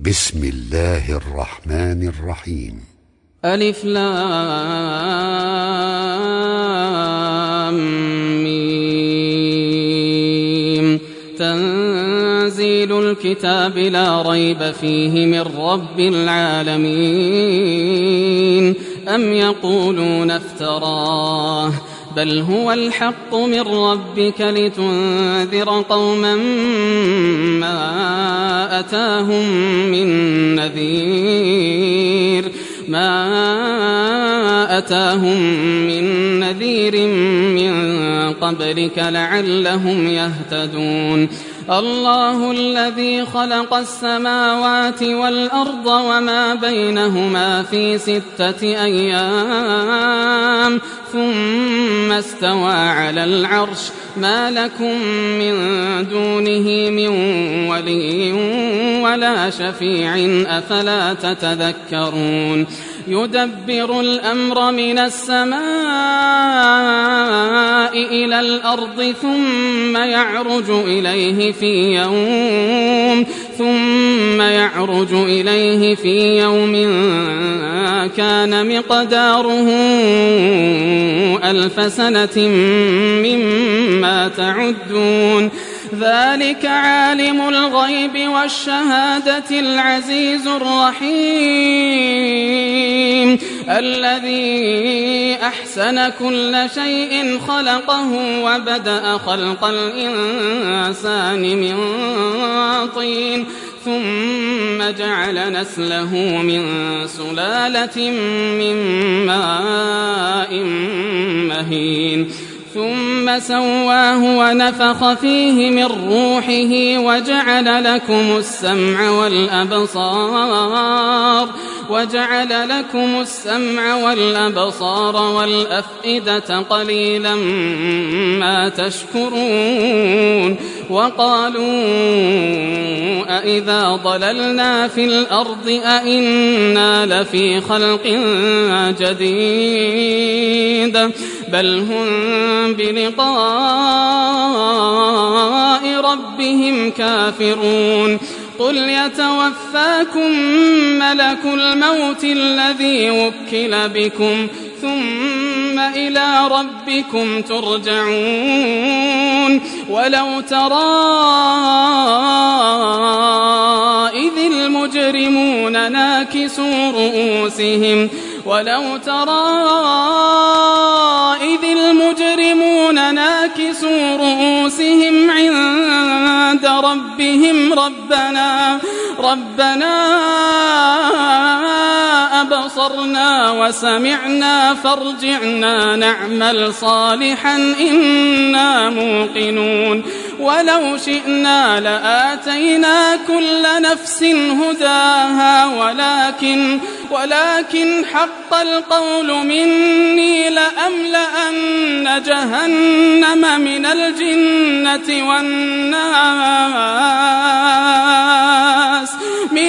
بسم الله الرحمن الرحيم. ألف لام ميم. تنزيل الكتاب لا ريب فيه من رب العالمين. أم يقولون افتراه بل هو الحق من ربك لتنذر قوما ما أتاهم من نذير من قبلك لعلهم يهتدون. الله الذي خلق السماوات والأرض وما بينهما في 6 أيام ثم استوى على العرش. ما لكم من دونه من ولي ولا شفيع أفلا تتذكرون. يدبر الأمر من السماء إلى الأرض ثم يعرج إليه في يوم كان مقداره 1000 سنة مما تعدون. ذلك عالم الغيب والشهادة العزيز الرحيم الذي أحسن كل شيء خلقه وبدأ خلق الإنسان من طين ثم جعل نسله من سلالة من ماء مهين ثم سواه ونفخ فيه من روحه وجعل لكم السمع والأبصار والأفئدة قليلا ما تشكرون. وقالوا أإذا ضللنا في الأرض أإنا لفي خلق جديد بل هم بلقاء ربهم كافرون. قل يتوفاكم ملك الموت الذي وكل بكم ثم إلى ربكم ترجعون. ولو ترى إذ المجرمون ناكسوا رؤوسهم عند ربهم ربنا أبصرنا وسمعنا فارجعنا نعمل صالحا إنا موقنون. ولو شئنا لآتينا كل نفس هداها ولكن حق القول مني لأملأن جهنم من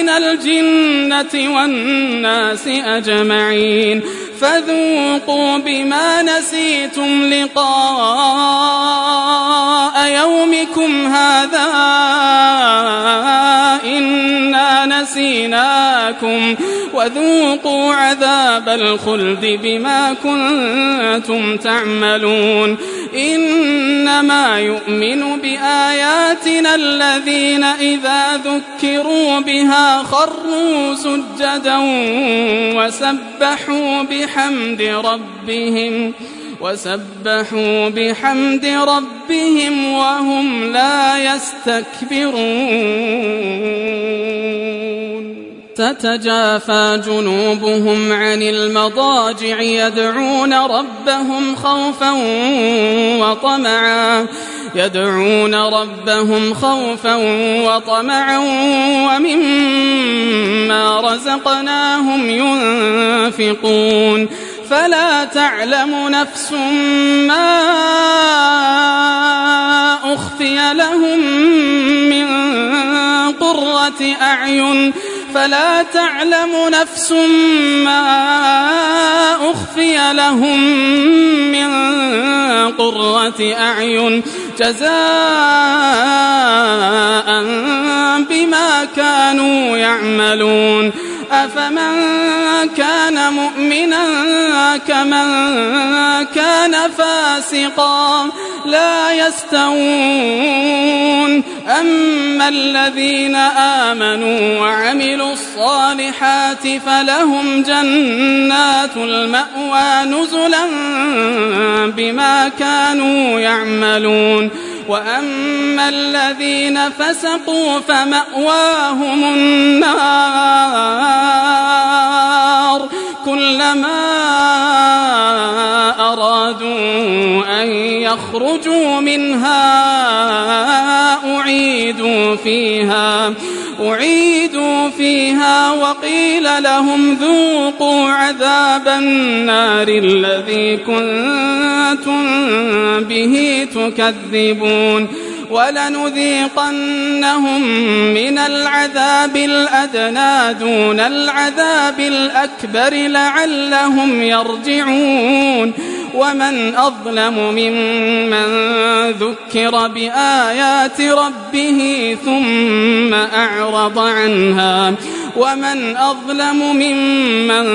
الجنة والناس أجمعين. فذوقوا بما نسيتم لقاء يومكم هذا إنا نسيناكم وذوقوا عذاب الخلد بما كنتم تعملون. إنما يؤمن بآياتنا الذين إذا ذكروا بها خروا سجدا وسبحوا بحمد ربهم وهم لا يستكبرون. تتجافى جنوبهم عن المضاجع يدعون ربهم خوفا وطمعا ومما رزقناهم ينفقون. فلا تعلم نفس ما أخفي لهم من قرة أعين جزاء بما كانوا يعملون أفمن كان مؤمنا كمن كان فاسقا لا يستوون أما الذين آمنوا وعملوا الصالحات فلهم جنات المأوى نزلا بما كانوا يعملون وأما الذين فسقوا فمأواهم النار كلما أرادوا أن يخرجوا منها أعيدوا فيها وقيل لهم ذوقوا عذاب النار الذي كنتم به تكذبون ولنذيقنهم من العذاب الأدنى دون العذاب الأكبر لعلهم يرجعون ومن أظلم ممن ذكر بآيات ربه ثم أعرض عنها ومن أظلم ممن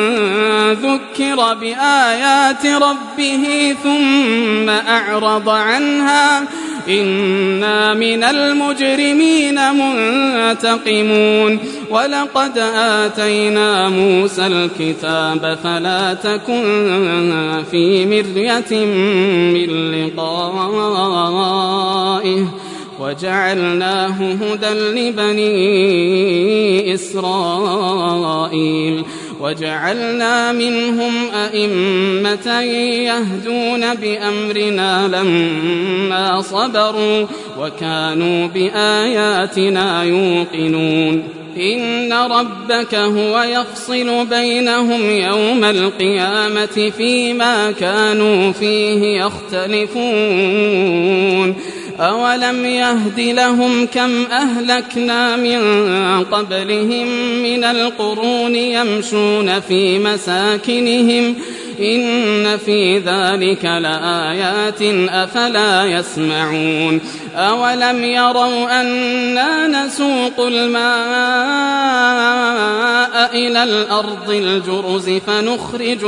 ذكر بآيات ربه ثم أعرض عنها إنا من المجرمين منتقمون ولقد آتينا موسى الكتاب فلا تكن في مرية من لقائه وجعلناه هدى لبني إسرائيل وجعلنا منهم أئمة يهدون بأمرنا لما صبروا وكانوا بآياتنا يوقنون إن ربك هو يفصل بينهم يوم القيامة فيما كانوا فيه يختلفون أولم يهد لهم كم أهلكنا من قبلهم من القرون يمشون في مساكنهم إن في ذلك لآيات أفلا يسمعون أولم يروا أنا نسوق الماء إلى الأرض الجرز فنخرج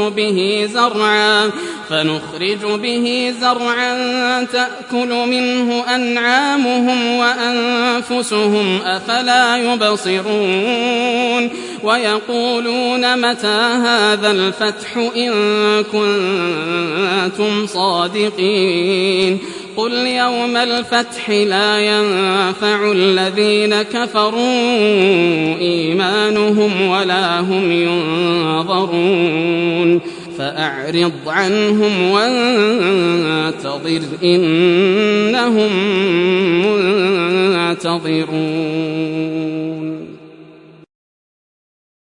به زرعا تأكل منه أنعامهم وأنفسهم أفلا يبصرون ويقولون متى هذا الفتح إن كنتم صادقين قل يوم الفتح لا ينفع الذين كفروا إيمانهم ولا هم ينظرون فأعرض عنهم وانتظر إنهم منتظرون